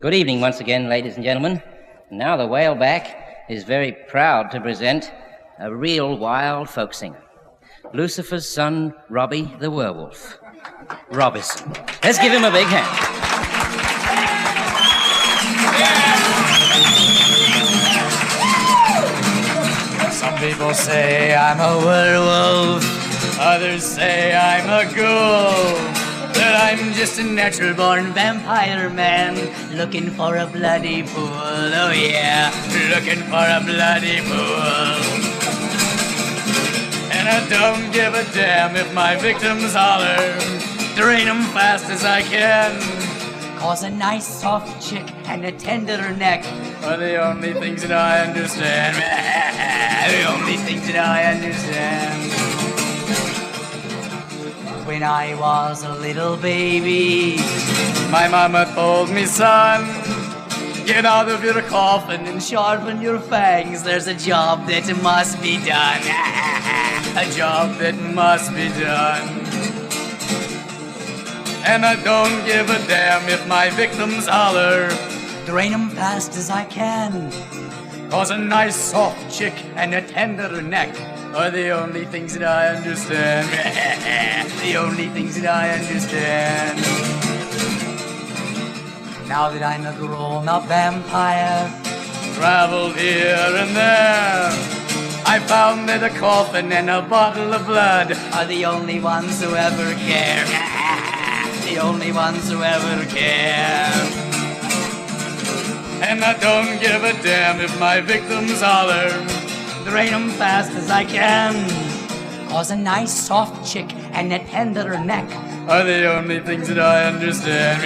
Good evening once again, ladies and gentlemen. Now the Waleback is very proud to present a real wild folk singer, Lucifer's son, Robbie the Werewolf. Robinson. Let's give him a big hand. Some people say I'm a werewolf, others say I'm a ghoul. That I'm just a natural-born vampire man, looking for a bloody pool. Oh yeah, looking for a bloody pool. And I don't give a damn if my victims holler, drain them fast as I can. Cause a nice soft chick and a tender neck are the only things that I understand. The only things that I understand. When I was a little baby, my mama told me, son, get out of your coffin and sharpen your fangs. There's a job that must be done. A job that must be done. And I don't give a damn if my victims holler, drain them fast as I can. Cause a nice soft chick and a tender neck are the only things that I understand. The only things that I understand. Now that I'm a grown-up vampire, traveled here and there, I found that a coffin and a bottle of blood are the only ones who ever care. The only ones who ever care. And I don't give a damn if my victims holler, drain them fast as I can. Cause a nice soft chick and a tender neck are the only things that I understand.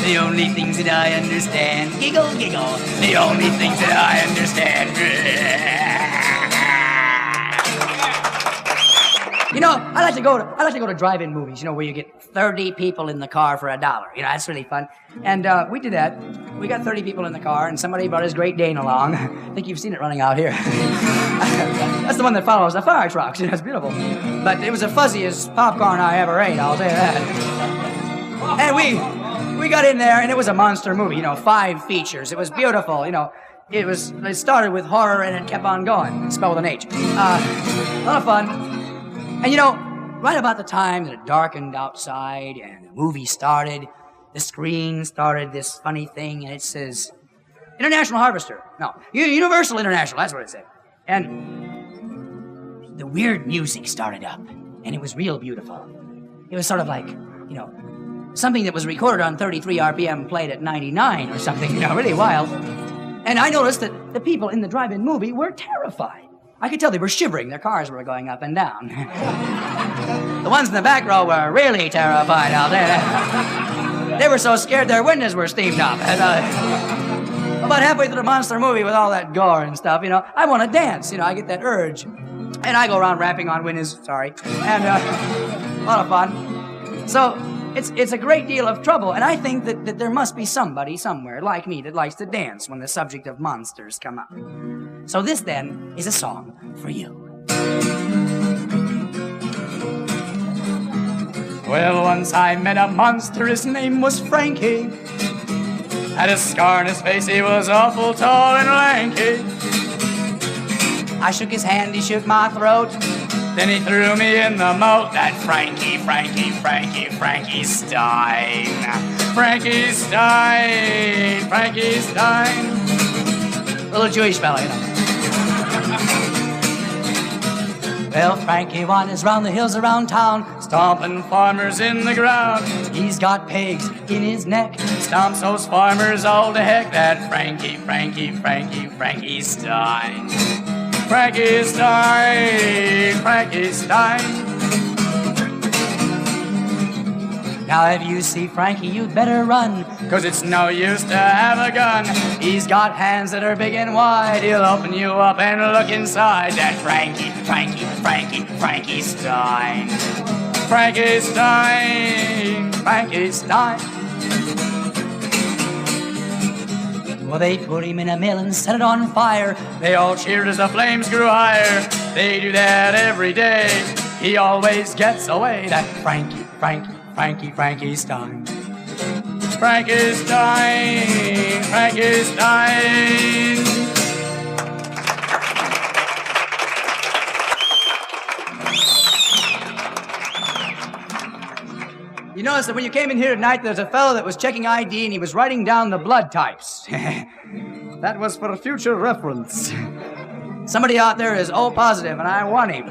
The only things that I understand. Giggle, giggle. The only things that I understand. You know, I like to go to drive-in movies, you know, where you get 30 people in the car for $1. You know, that's really fun. And we did that. We got 30 people in the car, and somebody brought his Great Dane along. I think you've seen it running out here. That's the one that follows the fire trucks. You know, it's beautiful. But it was the fuzziest popcorn I ever ate, I'll tell you that. And we got in there, and it was a monster movie, you know, 5 features. It was beautiful, you know. It started with horror, and it kept on going. Spelled with an H. A lot of fun. And you know, right about the time that it darkened outside and the movie started, the screen started this funny thing, and it says, International Harvester. No, Universal International, that's what it said. And the weird music started up, and it was real beautiful. It was sort of like, you know, something that was recorded on 33 RPM played at 99 or something, you know, really wild. And I noticed that the people in the drive-in movie were terrified. I could tell they were shivering. Their cars were going up and down. The ones in the back row were really terrified out there. They were so scared their windows were steamed up. And, about halfway through the monster movie with all that gore and stuff, you know, I want to dance. You know, I get that urge. And I go around rapping on windows, sorry. And a lot of fun. So it's a great deal of trouble. And I think that there must be somebody somewhere like me that likes to dance when the subject of monsters come up. So this, then, is a song for you. Well, once I met a monster, his name was Frankie. Had a scar on his face, he was awful tall and lanky. I shook his hand, he shook my throat, then he threw me in the moat. That Frankie-Stein. Frankie-Stein. Little Jewish fella, you know. Well, Frankie wanders round the hills around town, stomping farmers in the ground. He's got pegs in his neck, stomps those farmers all to heck. That Frankie-Stein. Frankie-Stein. Now if you see Frankie, you'd better run, 'cause it's no use to have a gun. He's got hands that are big and wide, he'll open you up and look inside. That Frankie-Stein. Frankie-Stein. Well, they put him in a mill and set it on fire. They all cheered as the flames grew higher. They do that every day. He always gets away. That Frankie-Stein. Frankie-Stein, Frankie-Stein. You notice that when you came in here tonight, there's a fellow that was checking ID and he was writing down the blood types. That was for future reference. Somebody out there is O positive and I want him.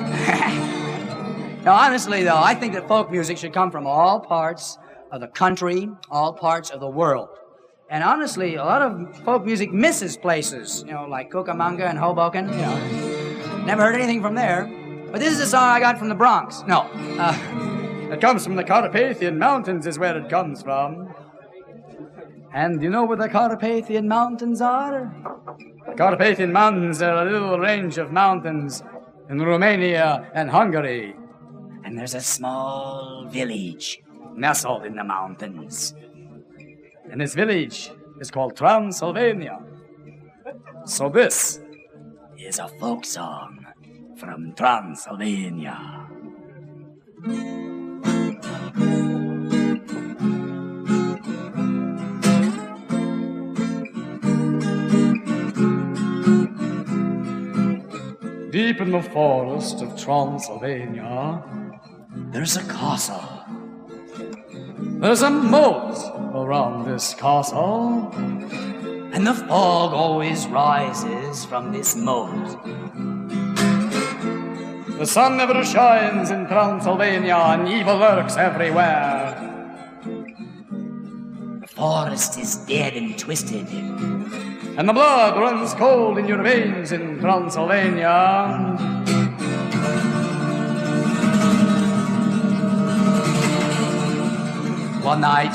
Now, honestly, though, I think that folk music should come from all parts of the country, all parts of the world. And honestly, a lot of folk music misses places, like Cucamonga and Hoboken, Never heard anything from there. But this is a song I got from the Bronx. It comes from the Carpathian Mountains is where it comes from. And you know where the Carpathian Mountains are? The Carpathian Mountains are a little range of mountains in Romania and Hungary. And there's a small village nestled in the mountains. And this village is called Transylvania. So this is a folk song from Transylvania. Deep in the forest of Transylvania, there's a castle. There's a moat around this castle. And the fog always rises from this moat. The sun never shines in Transylvania, and evil lurks everywhere. The forest is dead and twisted. And the blood runs cold in your veins in Transylvania. One night,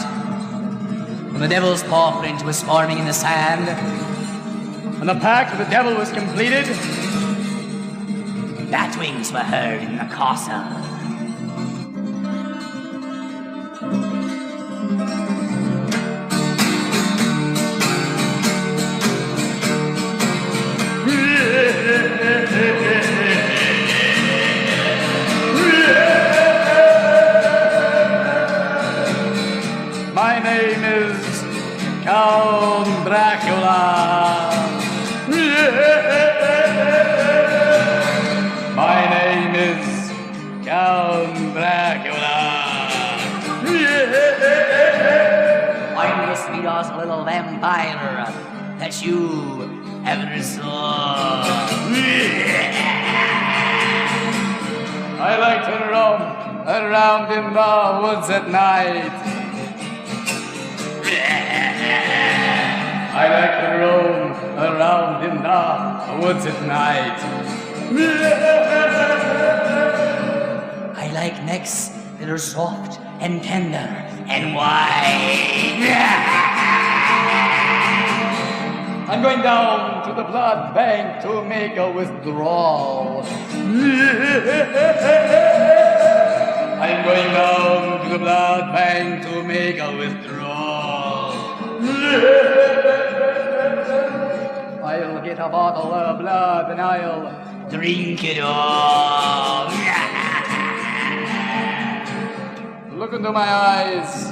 when the devil's paw print was forming in the sand, and the pact with the devil was completed, bat wings were heard in the castle. My name is Count Dracula. My name is Count Dracula. I'm the sweetest little vampire that you ever saw. I like to roam around in the woods at night. I like to roam around in the woods at night. I like necks that are soft and tender and white. I'm going down to the blood bank to make a withdrawal. I'm going down to the blood bank to make a withdrawal. I'll get a bottle of blood and I'll drink it all. Look into my eyes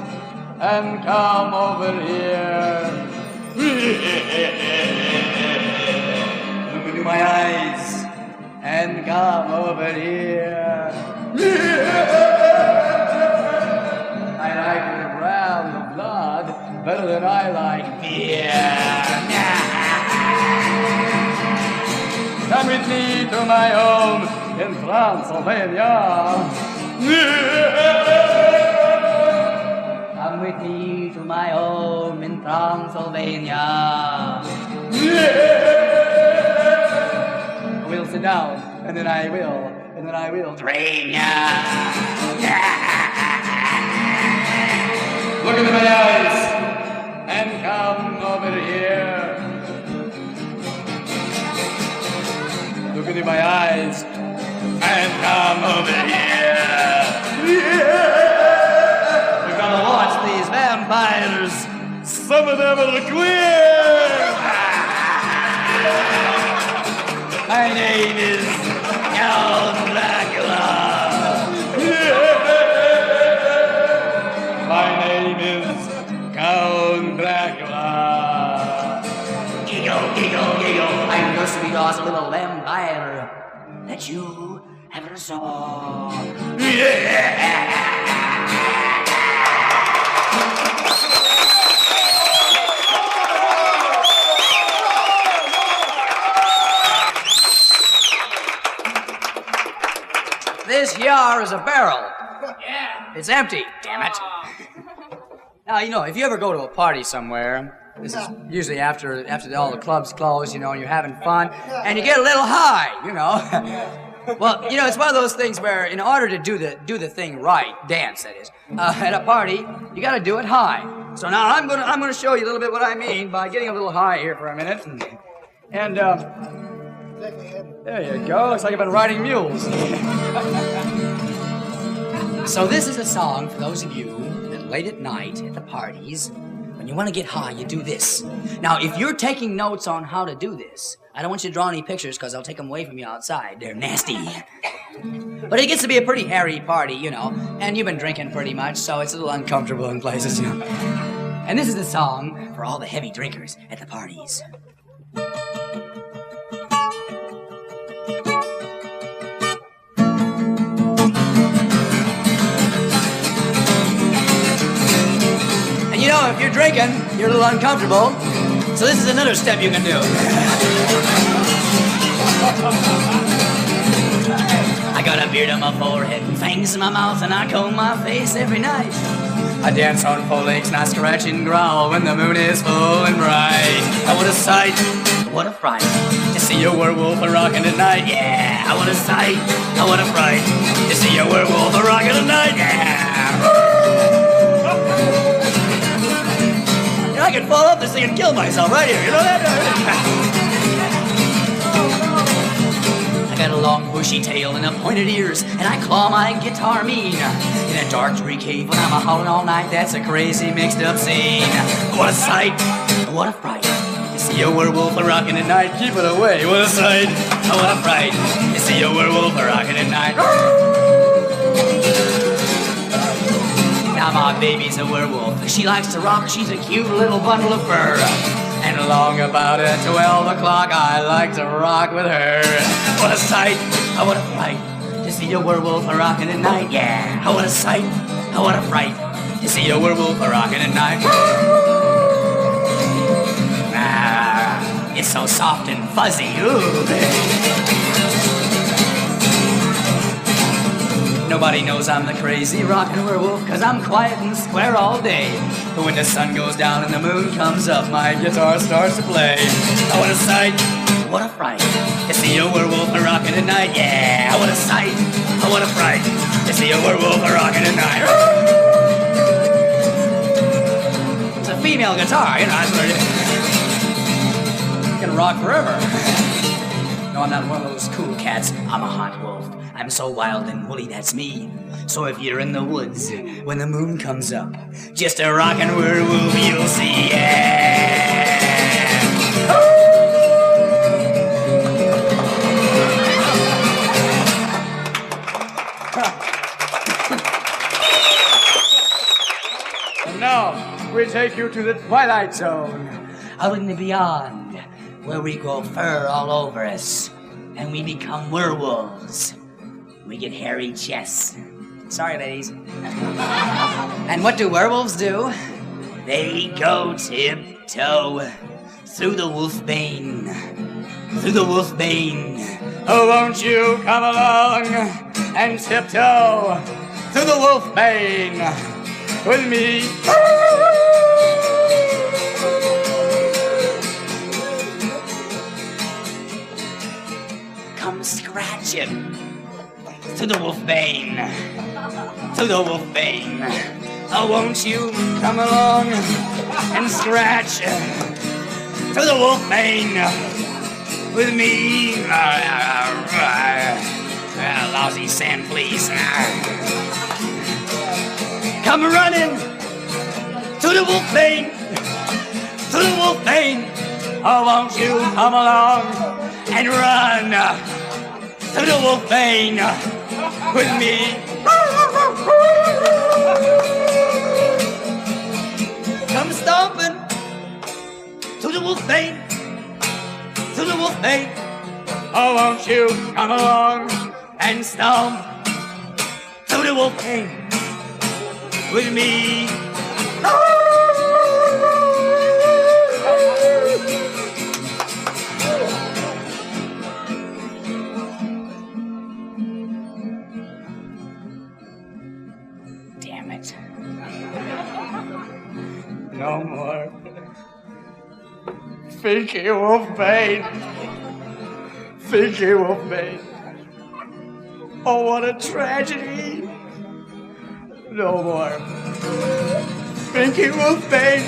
and come over here. Look into my eyes and come over here. I like the brown of blood better than I like beer. Come with me to my home in Transylvania. Come with me to my home in Transylvania. We'll sit down, and then I will train ya. Look into my eyes and come over here. Look into my eyes and come over here. We're gonna watch these vampires. Some of them are queer. My name is Count Dracula. My name is Count giggle, giggle. I'm just to be lost a little vampire that you ever saw. Yeah. This here is a barrel. Yeah. It's empty, damn it. Now, you know, if you ever go to a party somewhere, this is usually after all the clubs close, you know, and you're having fun, and you get a little high, you know. Well, you know, it's one of those things where in order to do the thing right, dance that is, at a party, you gotta do it high. So now I'm gonna show you a little bit what I mean by getting a little high here for a minute. And there you go. Looks like I've been riding mules. So this is a song for those of you that late at night at the parties, when you want to get high, you do this. Now, if you're taking notes on how to do this, I don't want you to draw any pictures because I'll take them away from you outside. They're nasty. But it gets to be a pretty hairy party, you know, and you've been drinking pretty much, so it's a little uncomfortable in places, you know. And this is the song for all the heavy drinkers at the parties. You know, if you're drinking, you're a little uncomfortable. So this is another step you can do. I got a beard on my forehead and fangs in my mouth, and I comb my face every night. I dance on 4 legs and I scratch and growl when the moon is full and bright. Oh, what a sight, what a fright, to see a werewolf a-rockin' at night, yeah. Oh, what a sight, oh, what a fright, to see a werewolf a-rockin' at night, yeah. I could fall off this thing and kill myself right here, you know that? I got a long bushy tail and a pointed ears, and I claw my guitar mean. In a dark tree cave when I'm a-howling all night, that's a crazy mixed up scene. What a sight, what a fright, to see a werewolf a-rockin' at night, keep it away. What a sight, what a fright, to see a werewolf a-rockin' at night. Now my baby's a werewolf. She likes to rock. She's a cute little bundle of fur. And along about at 12 o'clock, I like to rock with her. What a sight, oh, what a fright, to see a werewolf a-rockin' at night. Yeah, oh, what a sight, oh, what a fright, to see a werewolf a-rockin' at night. Ah, it's so soft and fuzzy. Ooh. Nobody knows I'm the crazy rockin' werewolf, cause I'm quiet and square all day. But when the sun goes down and the moon comes up, my guitar starts to play. Oh, what a sight, what a fright, to see a werewolf a-rockin' at night, yeah. Oh, what a sight, oh, what a fright, to see a werewolf a-rockin' at night. It's a female guitar, you know, that's what it is. It's gonna rock forever. No, I'm not one of those cool cats. I'm a hot wolf. I'm so wild and woolly, that's me. So if you're in the woods when the moon comes up, just a rockin' werewolf you'll see, yeah. And now we take you to the Twilight Zone, out in the beyond, where we grow fur all over us, and we become werewolves. We get hairy chests. Sorry, ladies. And what do werewolves do? They go tiptoe through the wolfbane. Through the wolfbane. Oh, won't you come along and tiptoe through the wolfbane with me? Come scratch him. To the wolfbane, to the wolfbane. Oh, won't you come along and scratch to the wolfbane with me? Lousy sand, please. Come running to the wolfbane, to the wolfbane. Oh, won't you come along and run to the wolfbane with me? Come stomping to the wolfbane, to the wolf bane. Oh, won't you come along and stomp to the wolf bane with me? Damn it. No more. Finky Wolfbane. Finky Wolfbane. Oh, what a tragedy. No more. Finky Wolfbane.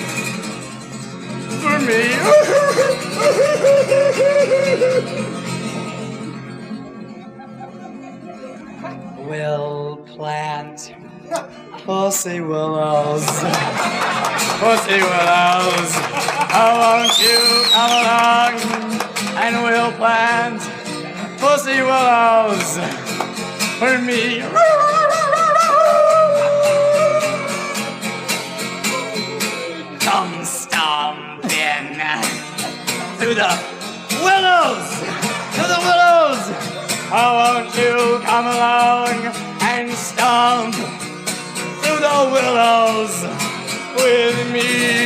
For me. Will plant pussy willows. Pussy willows. Oh, won't you come along and we'll plant pussy willows for me. Come stomping to the willows, to the willows. Oh, won't you come along and stomp to the willows with me?